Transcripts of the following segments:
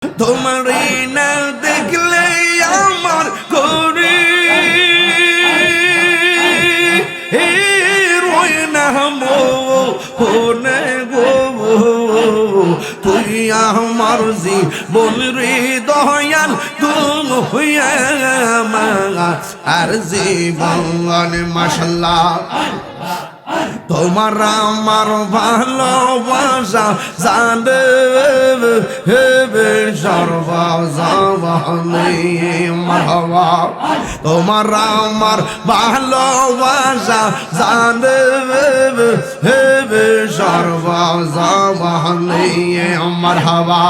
তোমার না দেখলে আমার করে রয় না মনে গো তুই আমার জীবন রে দয়াল তুই আর জীবন মাশাআল্লাহ তোমার আমার ভালোবাসা জানে হেবে সর্বজনে মারহাবা তোমার আমার ভালোবাসা জানে হেবে সর্বজনে মারহাবা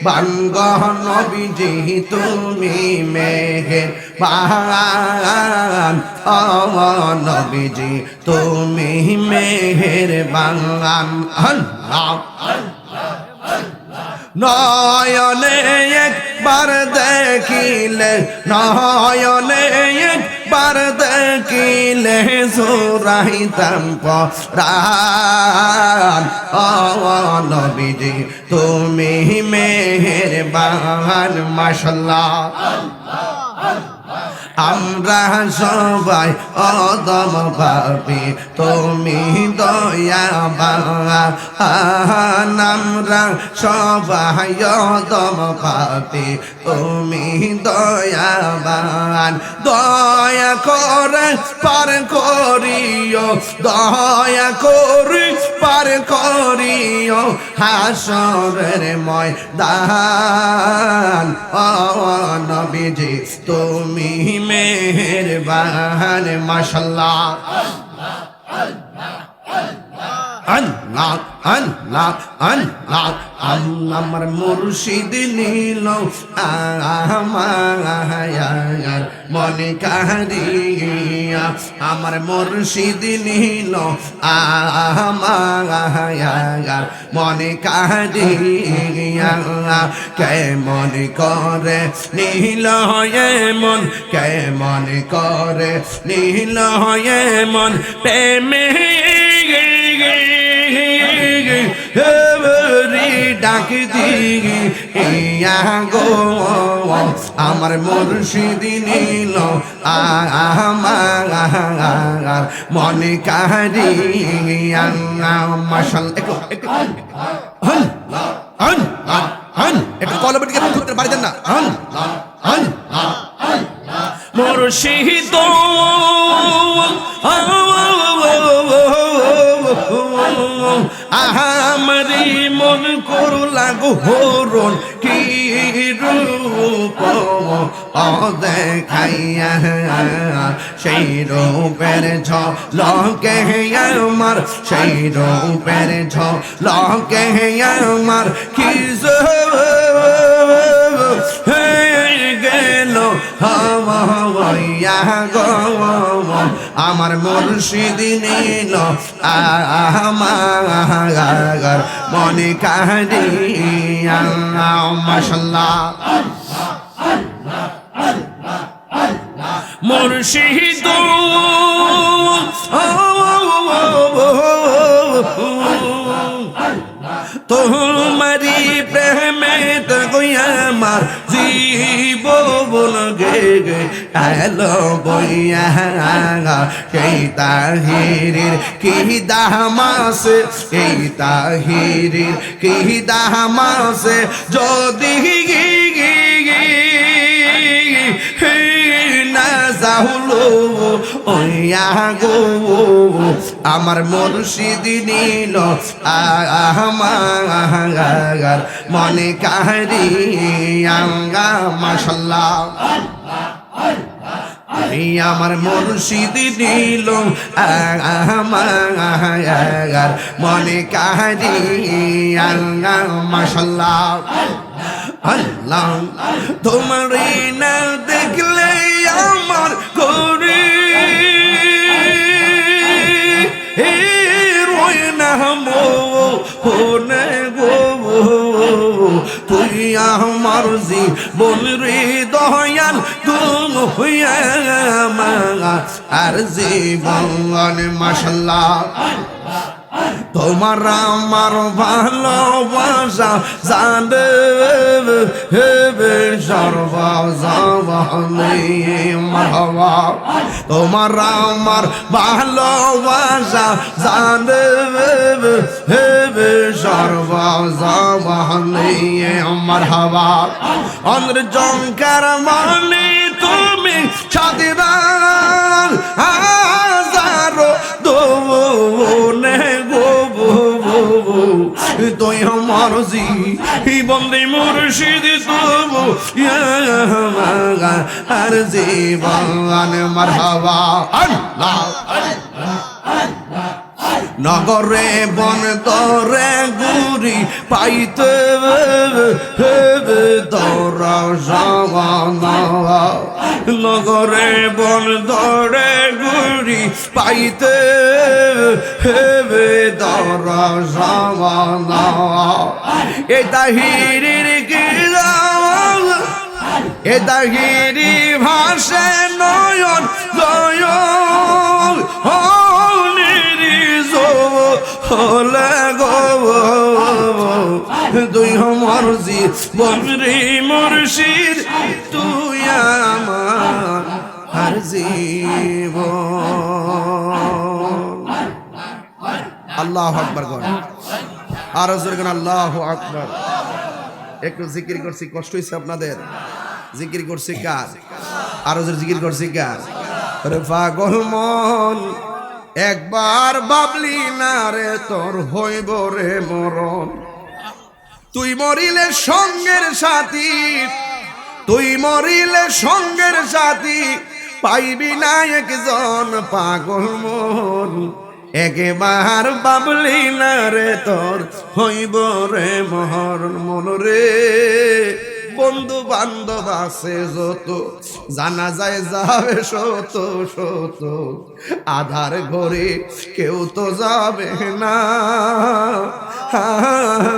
বানগহ নবীজি তুমি মেহের বান নবীজি তুমি মেহের বান নয়নে একবার দেখিলে নয়নে একবার দেখিলে জোড়াইতাম পরাণ নবীজি তুমি মেহেরবান মাশাআল্লাহ আমরা সবাই অদম পাপী তুমি দয়াবান আমরা সবাই অদম পাপী তুমি দয়াবান দয়া করে পার করিও দয়া করে পার করিও হাসরের ময়দান নবীজি তুমি মেহেরবান মাশাআল্লাহ আল্লাহ আল্লাহ আল্লাহ আমার মুর্শিদ নীল আমার মনে কারিয়া আমার মুর্শিদ নীল আমার মনে কারিয়া কেমন করে নীল মন কেমন করে নীল মন প্রেমে ডাক দিয়া গো আমার মুর্শিদ নীল আমার মনে কারিয়া মাশাআল্লাহ একটু কলবের দিকে ধরতে পারি দেন না মুর্শিদ আমারি মন করলা গো হরণ কি রূপ দেখাইয়া সেই রূপের ঝলকে আমার সেই রূপের ঝলকে আমার কি গেল হইয়া গো আমার মুর্শিদ নীল আমার মনে কারিয়া মাশাআল্লাহ মুর্শিদ তোমারি প্রেমে তো আমার জীবন গে গে এলো বইয়া সেই তাহিরের কি দামাসে এই তাহিরের কি দামাসে যদি না যাহুলো ওয়া গো আমার মুর্শিদ নীল আমার মনে কারিয়া মাশাআল্লাহ আমার মুর্শিদ নীল আমার মনে কারিয়া মাশাআল্লাহ আল্লাহ তোমার না দেখলে আমার করে রয় না মনে গো তুই আমার জীবন রে দয়াল তুই আর জীবন মাশাআল্লাহ তোমার আমার ভালোবাসা জানে হেবে সর্বজনে মারহাবা তোমার আমার ভালোবাসা জানে হেবে সর্বজনে মারহাবা অন্ধ্র জঙ্কার মানে তুমি সাদিদার হাজারো দোনে তুই আমার বন্দে মুর্শিদ তবু আর জীবন মারহাবা আল্লাহ নগরে বন তরে গুরি পাইতে তোরা জগন নগরে বন তরে গুরি পাইতে তোরা জগন এটা হিরির কি এটা হিরি ভাষে নয়ন নয়ন হলে গো তুই মরজি বলরি মুর্শিদ তুই আমার আর জীবন আল্লাহু আকবার গণ আর জোরে গণ আল্লাহু আকবার একটু জিকির করছি কষ্ট হইছে আপনাদের জিকির করছি কার আর জোরে জিকির করছি কার আরে পাগল মন একবার বাবলি না রে তোর হইব রে মরণ তুই মরিলে সঙ্গের সাথী তুই মরিলে সঙ্গের সাথী পাইবি না একজন পাগল মন একবার বাবলি না রে তোর হইব রে মরণ মন রে বন্ধু বান্ধব আছে যত জানা যায় যাবে শত শত আধার ঘরে কেউ তো যাবে না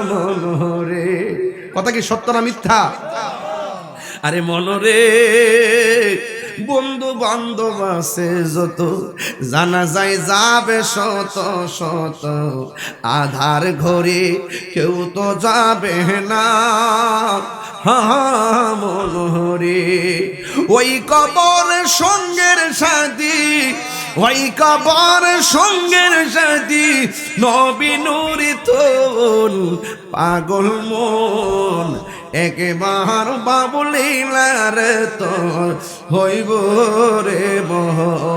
মনরে কথা কি সত্য না মিথ্যা আরে মনরে বন্ধু বান্ধব আছে যত জানা যায় যাবে শত শত আধার ঘরে কেউ তো যাবে না মনরে ওই কবর সঙ্গের সাথী ওই কবর সঙ্গের সাথী নবী নূরি তোন পাগল মন একবার বাবুলিলার তোর হইব রে মহর